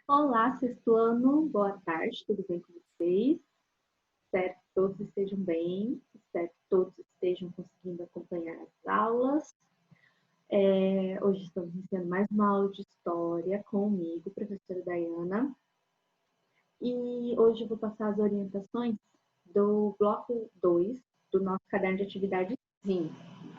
Olá, sexto ano, boa tarde, tudo bem com vocês? Espero que todos estejam bem, espero que todos estejam conseguindo acompanhar as aulas. Hoje estamos iniciando mais uma aula de história comigo, professora Dayana, e hoje eu vou passar as orientações do bloco 2 do nosso caderno de atividade 5,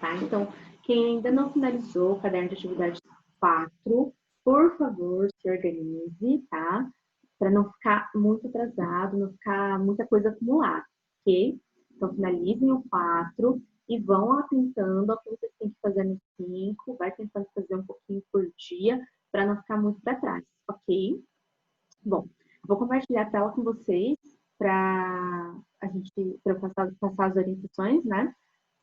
tá? Então, quem ainda não finalizou o caderno de atividade 4, por favor, se organize, tá? Para não ficar muito atrasado, não ficar muita coisa acumulada, ok? Então, finalizem o 4 e vão atentando ao que vocês têm que fazer no 5, vai tentando fazer um pouquinho por dia, para não ficar muito para trás, ok? Bom, vou compartilhar a tela com vocês para para passar as orientações, né?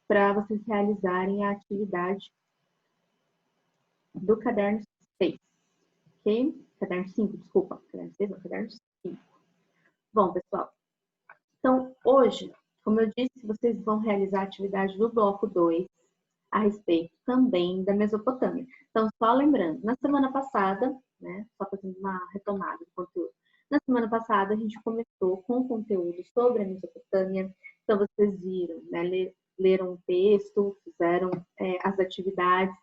Para vocês realizarem a atividade do caderno 6, ok? Caderno 5, desculpa. Caderno 6, não, caderno 5. Bom, pessoal, então hoje, como eu disse, vocês vão realizar a atividade do bloco 2 a respeito também da Mesopotâmia. Então, só lembrando, na semana passada, né, só fazendo uma retomada do conteúdo, na semana passada a gente começou com o conteúdo sobre a Mesopotâmia, então vocês viram, né, leram o texto, fizeram as atividades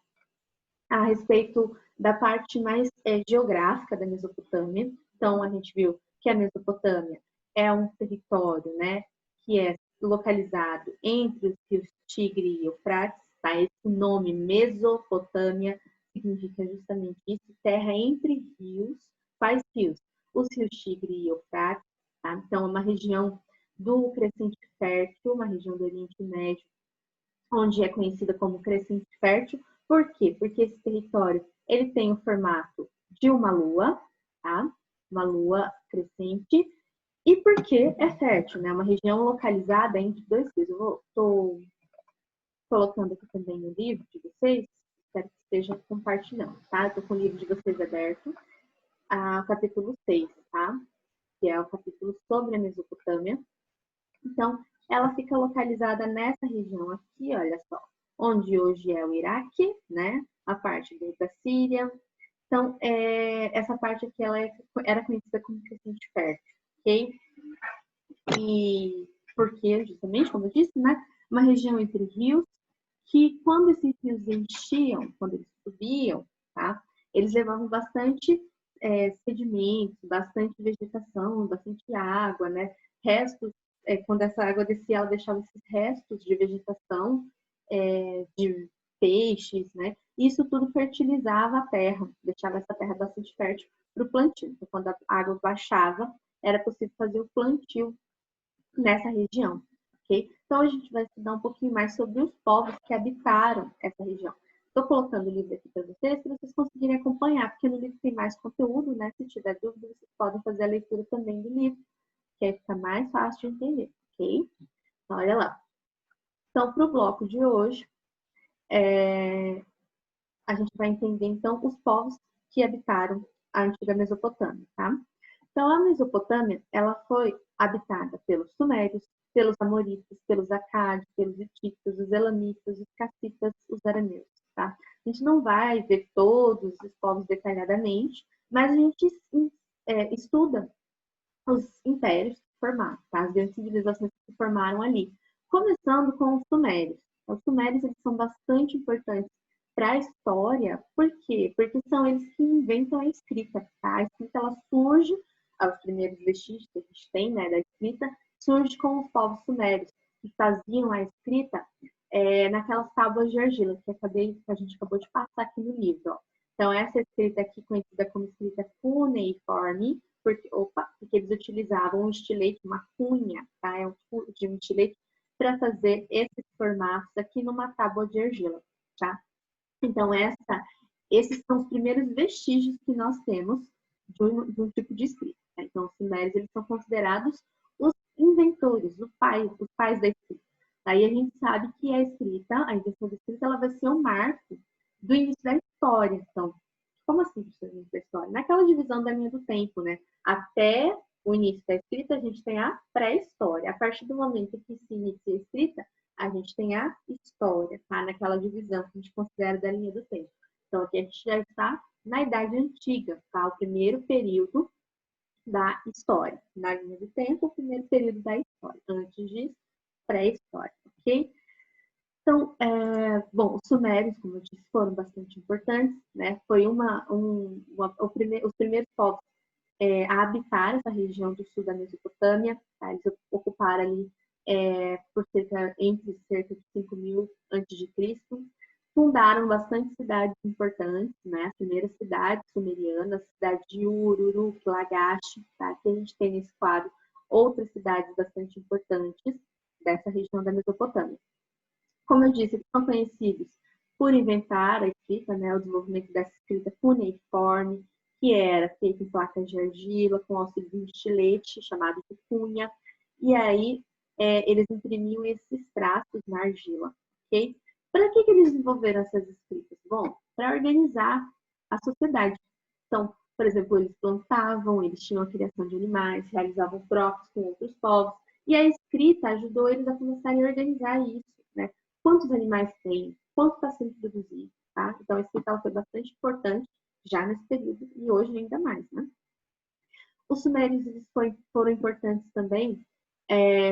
a respeito da parte mais geográfica da Mesopotâmia. Então, a gente viu que a Mesopotâmia é um território, né, que é localizado entre os rios Tigre e Eufrates, tá? Esse nome Mesopotâmia significa justamente isso, terra entre rios. Quais rios? Os rios Tigre e Eufrates, tá? Então, é uma região do Crescente Fértil, uma região do Oriente Médio, onde é conhecida como Crescente Fértil. Por quê? Porque esse território ele tem o formato de uma lua, tá? Uma lua crescente, e porque é fértil, né? Uma região localizada entre dois rios. Eu estou colocando aqui também o livro de vocês, espero que esteja compartilhando, tá? Estou com o livro de vocês aberto, capítulo 6, tá? Que é o capítulo sobre a Mesopotâmia. Então, ela fica localizada nessa região aqui, olha só, onde hoje é o Iraque, né? A parte da Síria. Então, essa parte aqui ela era conhecida como Crescente Fértil, ok? E porque, justamente, como eu disse, né? Uma região entre rios, que quando esses rios enchiam, quando eles subiam, tá? Eles levavam bastante sedimentos, bastante vegetação, bastante água, né? Restos, quando essa água descia, ela deixava esses restos de vegetação, de peixes, né? Isso tudo fertilizava a terra, deixava essa terra bastante fértil para o plantio. Então, quando a água baixava, era possível fazer o plantio nessa região, ok? Então, a gente vai estudar um pouquinho mais sobre os povos que habitaram essa região. Estou colocando o livro aqui para vocês conseguirem acompanhar, porque no livro tem mais conteúdo, né? Se tiver dúvida, vocês podem fazer a leitura também do livro, que aí fica mais fácil de entender, ok? Então, olha lá. Então, para o bloco de hoje, a gente vai entender, então, os povos que habitaram a antiga Mesopotâmia, tá? Então, a Mesopotâmia, ela foi habitada pelos sumérios, pelos amoritas, pelos acádios, pelos hititas, os elamitas, os cassitas, os arameus, tá? A gente não vai ver todos os povos detalhadamente, mas a gente estuda os impérios que formaram, tá? As grandes civilizações que se formaram ali. Começando com os sumérios. Os sumérios eles são bastante importantes para a história, por quê? Porque são eles que inventam a escrita, tá? A escrita ela surge, os primeiros vestígios que a gente tem, né, da escrita, surge com os povos sumérios, que faziam a escrita naquelas tábuas de argila, que a gente acabou de passar aqui no livro, ó. Então, essa escrita aqui, conhecida como escrita cuneiforme, porque eles utilizavam um estilete, uma cunha, tá? É um tipo de um estilete para fazer esses formatos aqui numa tábua de argila, tá? Então, esses são os primeiros vestígios que nós temos de um tipo de escrita. Tá? Então, os sumérios eles são considerados os inventores, os pais da escrita. Daí a gente sabe que a escrita, a invenção da escrita, ela vai ser um marco do início da história. Então, como assim do início da história? Naquela divisão da linha do tempo, né? Até o início da escrita, a gente tem a pré-história. A partir do momento que se inicia a escrita, a gente tem a história, tá? Naquela divisão que a gente considera da linha do tempo. Então, aqui a gente já está na Idade Antiga, tá? O primeiro período da história. Na linha do tempo, o primeiro período da história, antes de pré-história, ok? Então, bom, os sumérios, como eu disse, foram bastante importantes, né? Foi os primeiros povos a habitar essa região do sul da Mesopotâmia, tá? Eles ocuparam ali entre cerca de 5.000 antes de Cristo, fundaram bastante cidades importantes, né? As primeiras cidades sumerianas, a cidade de Ur, Uruk, Lagash, tá? Aqui a gente tem nesse quadro outras cidades bastante importantes dessa região da Mesopotâmia. Como eu disse, eles são conhecidos por inventar a escrita, né? O desenvolvimento dessa escrita cuneiforme, que era feita em placas de argila, com auxílio de um estilete chamado de cunha, e aí eles imprimiam esses traços na argila, ok? Para que eles desenvolveram essas escritas? Bom, para organizar a sociedade. Então, por exemplo, eles plantavam, eles tinham a criação de animais, realizavam trocas com outros povos, e a escrita ajudou eles a começarem a organizar isso, né? Quantos animais tem, quanto está sendo produzido, tá? Então, a escrita foi bastante importante já nesse período e hoje ainda mais, né? Os sumérios foram importantes também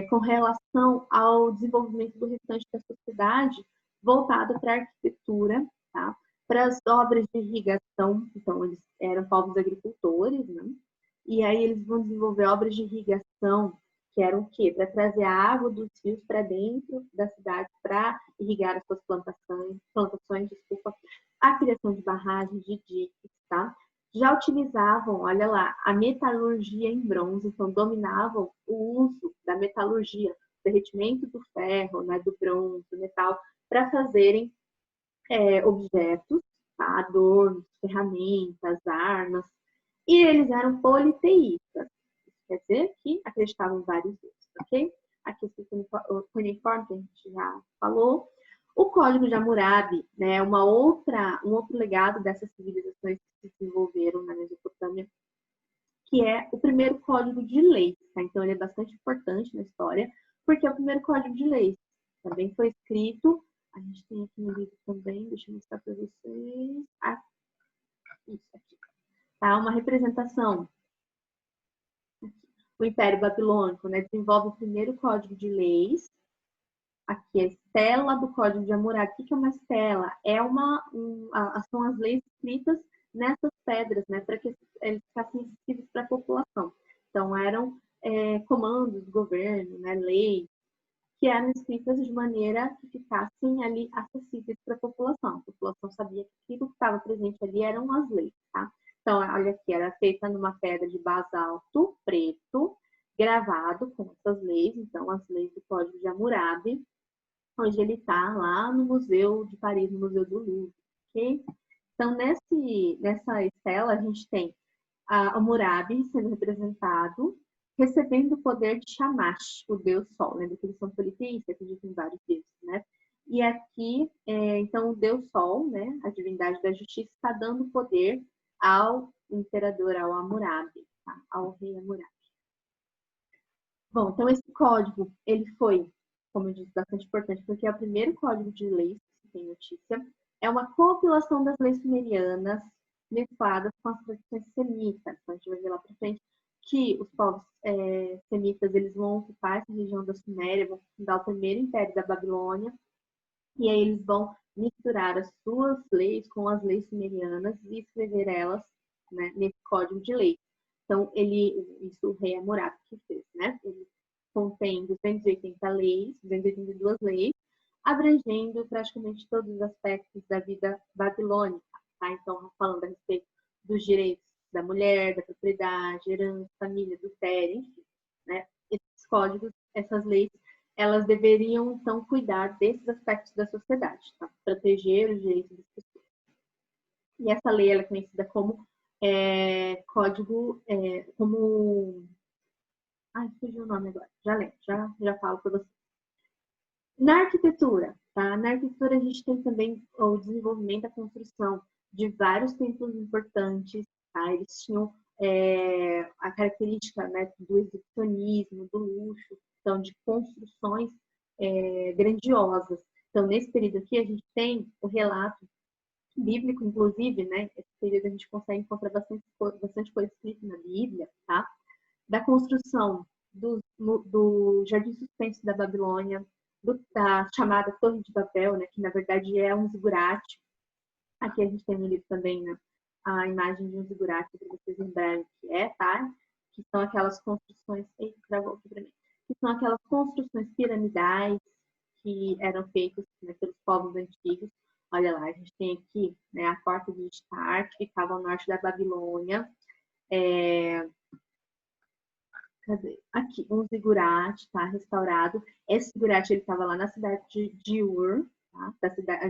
com relação ao desenvolvimento do restante da sociedade voltado para a arquitetura, tá? Para as obras de irrigação. Então, eles eram povos agricultores, né? E aí eles vão desenvolver obras de irrigação, que eram o quê? Para trazer a água dos rios para dentro da cidade, para irrigar as suas plantações, desculpa, a criação de barragens, de diques, tá? Já utilizavam, olha lá, a metalurgia em bronze, então dominavam o uso da metalurgia, derretimento do ferro, né, do bronze, do metal, para fazerem objetos, tá? Adornos, ferramentas, armas, e eles eram politeístas, isso quer dizer que acreditavam em vários deuses, ok? Aqui o cuneiforme que a gente já falou. O Código de Hammurabi, né, um outro legado dessas civilizações que se desenvolveram na Mesopotâmia, que é o primeiro código de leis, tá? Então ele é bastante importante na história, porque é o primeiro código de leis. Também foi escrito, a gente tem aqui no livro também, deixa eu mostrar para vocês. Isso aqui, tá? Uma representação. O Império Babilônico, né, desenvolve o primeiro código de leis. Aqui, a estela do Código de Hammurabi. O que é uma estela? São as leis escritas nessas pedras, né, para que eles ficassem acessíveis para a população. Então, eram comandos do governo, né, leis, que eram escritas de maneira que ficassem ali acessíveis para a população. A população sabia que aquilo que estava presente ali eram as leis, tá? Então, olha aqui, era feita numa pedra de basalto preto, gravado com essas leis, então as leis do Código de Hammurabi. Hoje ele está lá no Museu de Paris, no Museu do Louvre, ok? Então, nessa estela, a gente tem a Hammurabi sendo representado, recebendo o poder de Shamash, o deus Sol. Lembra que eles são politeístas, acreditam em vários deuses, né? E aqui, então, o deus Sol, né, a divindade da justiça, está dando poder ao imperador, ao Hammurabi, tá? Ao rei Hammurabi. Bom, então esse código, ele foi, como eu disse, bastante importante, porque é o primeiro código de leis que se tem notícia. É uma compilação das leis sumerianas mescladas com as tradições semitas. Então, a gente vai ver lá para frente que os povos semitas, eles vão ocupar essa região da Suméria, vão fundar o primeiro império da Babilônia, e aí eles vão misturar as suas leis com as leis sumerianas e escrever elas, né, nesse código de leis. Então, isso o rei Hammurabi que fez, né? Ele contém 280 leis, 282 leis, abrangendo praticamente todos os aspectos da vida babilônica, tá? Então, falando a respeito dos direitos da mulher, da propriedade, herança, família, adultério, enfim, né? Esses códigos, essas leis, elas deveriam, então, cuidar desses aspectos da sociedade, tá? Proteger os direitos das pessoas. E essa lei ela é conhecida como código, como... Ai, fugiu o nome agora. Já lembro, já falo para você. Na arquitetura, tá? Na arquitetura a gente tem também o desenvolvimento, a construção de vários templos importantes, tá? Eles tinham a característica, né, do exibicionismo, do luxo, então de construções grandiosas. Então, nesse período aqui, a gente tem o relato bíblico, inclusive, né? Esse período a gente consegue encontrar bastante coisa escrita na Bíblia, tá? Da construção do Jardim Suspenso da Babilônia, da chamada Torre de Babel, né? Que na verdade é um zigurate. Aqui a gente tem no livro também, né? A imagem de um zigurate, para vocês lembrarem o que é, tá? Que são aquelas construções. Eita, travou aqui pra mim. Que são aquelas construções piramidais que eram feitas, né, pelos povos antigos. Olha lá, a gente tem aqui, né, a porta de Istar, que ficava ao norte da Babilônia. Cadê? Aqui, um zigurate, tá? Restaurado. Esse zigurate, ele estava lá na cidade de Ur, tá?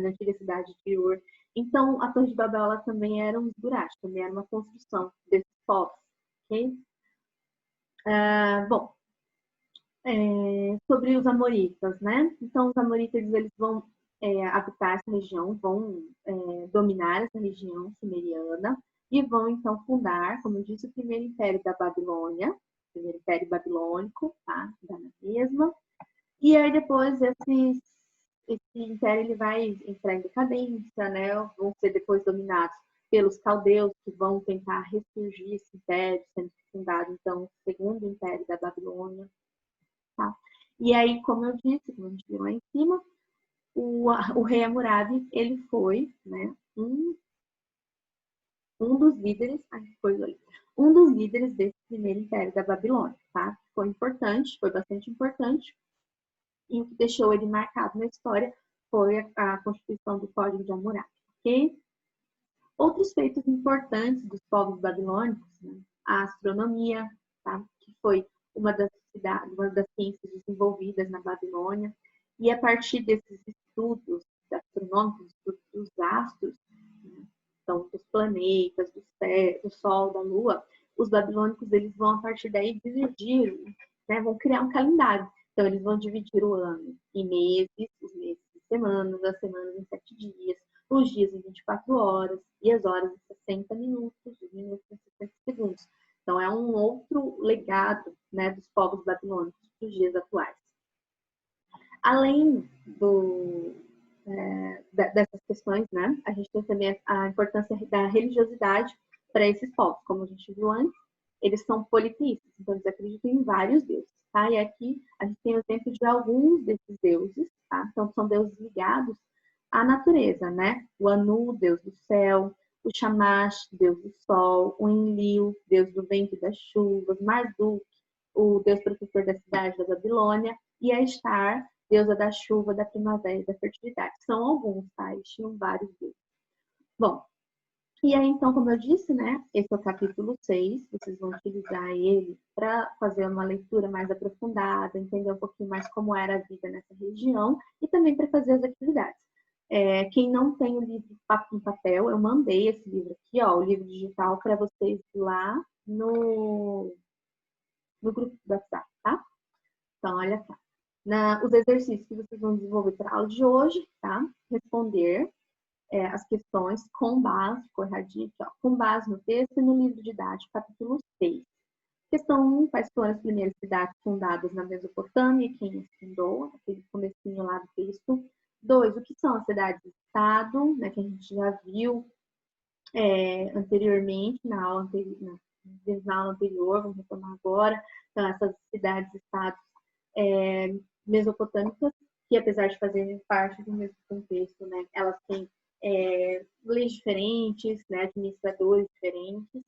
Na antiga cidade de Ur. Então, a Torre de Babel, ela também era um zigurate, também era uma construção desses povos, ok? Bom, sobre os amoritas, né? Então, os amoritas, eles vão habitar essa região, vão dominar essa região sumeriana e vão, então, fundar, como eu disse, o primeiro império da Babilônia, o primeiro império babilônico, tá? Da mesma. E aí, depois, esse império ele vai entrar em decadência, né? Vão ser depois dominados pelos caldeus, que vão tentar ressurgir esse império, sendo fundado, então, o segundo império da Babilônia. Tá? E aí, como eu disse, como a gente viu lá em cima, o rei Hammurabi, ele foi, né, um dos líderes, um dos líderes desse primeiro império da Babilônia, tá? Foi importante, foi bastante importante, e o que deixou ele marcado na história foi a constituição do Código de Hammurabi, ok? Outros feitos importantes dos povos babilônicos, né? A astronomia, tá? Que foi uma das ciências desenvolvidas na Babilônia, e a partir desses estudos astronômicos, dos astros, né? Então, dos planetas, do Sol, da Lua, os babilônicos eles vão, a partir daí, dividir, né? Vão criar um calendário. Então, eles vão dividir o ano em meses, os meses em semanas, as semanas em 7 dias, os dias em 24 horas e as horas em 60 minutos, os minutos em 60 segundos. Então, é um outro legado, né, dos povos babilônicos dos dias atuais. Além dessas questões, né, a gente tem também a importância da religiosidade para esses povos. Como a gente viu antes, eles são politeístas, então eles acreditam em vários deuses. Tá? E aqui a gente tem o exemplo de alguns desses deuses, tá? Então são deuses ligados à natureza, né? O Anu, deus do céu, o Shamash, deus do sol, o Enlil, deus do vento e das chuvas, Marduk, o deus protetor da cidade da Babilônia, e a Ishtar, deusa da chuva, da primavera e da fertilidade. São alguns, tá? Eles tinham vários deuses. Bom, e aí, então, como eu disse, né, esse é o capítulo 6, vocês vão utilizar ele para fazer uma leitura mais aprofundada, entender um pouquinho mais como era a vida nessa região e também para fazer as atividades. Quem não tem o livro em papel, eu mandei esse livro aqui, ó, o livro digital, para vocês lá no grupo do WhatsApp, tá? Então, olha só. Os exercícios que vocês vão desenvolver para a aula de hoje, tá? Responder as questões com base, corradinho aqui, ó, com base no texto e no livro didático, capítulo 6. Questão 1, quais foram as primeiras cidades fundadas na Mesopotâmia, quem as fundou, aquele comecinho lá do texto. 2, o que são as cidades-estado, né, que a gente já viu anteriormente, na aula anterior, vamos retomar agora. Então, essas cidades-estados mesopotâmicas, que apesar de fazerem parte do mesmo contexto, né, elas têm leis diferentes, né, administradores diferentes.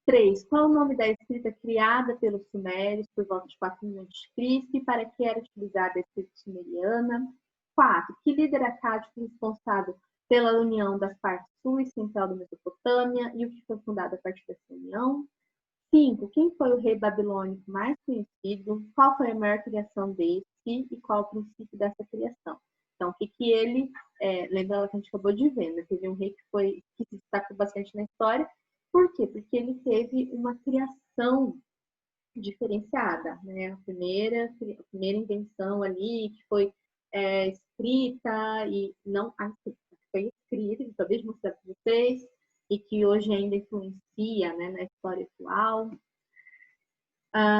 3. Qual o nome da escrita criada pelos sumérios por volta de 4.000 a.C. e para que era utilizada a escrita sumeriana? 4. Que líder acádico responsável pela união das partes sul e central da Mesopotâmia e o que foi fundado a partir dessa união? 5. Quem foi o rei babilônico mais conhecido? Qual foi a maior criação desse e qual o princípio dessa criação? Então, o que ele... lembrando que a gente acabou de ver, né? Teve um rei que se destacou bastante na história. Por quê? Porque ele teve uma criação diferenciada, né? A primeira invenção ali que foi escrita e não a escrita, foi escrita, que talvez mostrar para vocês, e que hoje ainda influencia, né, na história atual.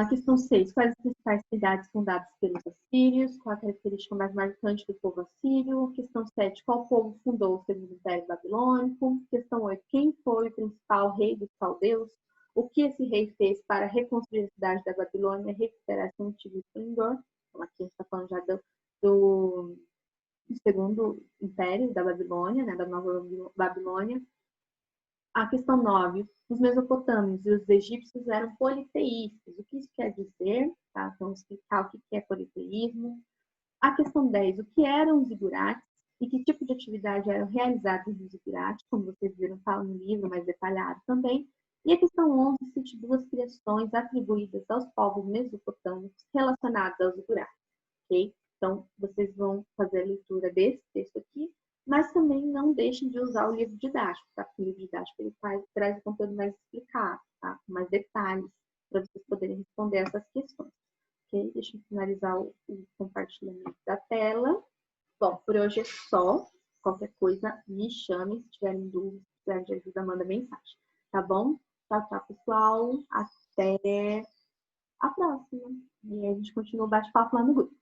Questão 6. Quais as principais cidades fundadas pelos assírios? Qual a característica mais marcante do povo assírio? Questão 7. Qual povo fundou o segundo império babilônico? Questão 8. Quem foi o principal rei dos caldeus? O que esse rei fez para reconstruir a cidade da Babilônia e recuperar seu antigo esplendor? Então, aqui a gente está falando já do segundo império da Babilônia, né, da nova Babilônia. A questão 9. Os mesopotâmios e os egípcios eram politeístas. O que isso quer dizer? Tá? Então, explicar o que é politeísmo. A questão 10. O que eram os zigurates e que tipo de atividade eram realizadas nos zigurates? Como vocês viram, fala no livro, mais detalhado também. E a questão 11. Cite duas criações atribuídas aos povos mesopotâmicos relacionadas aos zigurates. Ok? Então, vocês vão fazer a leitura desse texto aqui, mas também não deixem de usar o livro didático, tá? Porque o livro didático ele traz o conteúdo mais explicado, tá? Com mais detalhes, para vocês poderem responder essas questões. Ok? Deixa eu finalizar o compartilhamento da tela. Bom, por hoje é só. Qualquer coisa, me chame. Se tiverem dúvidas, se precisarem de ajuda, manda mensagem. Tá bom? Tchau, tchau, pessoal. Até a próxima. E a gente continua o bate-papo lá no grupo.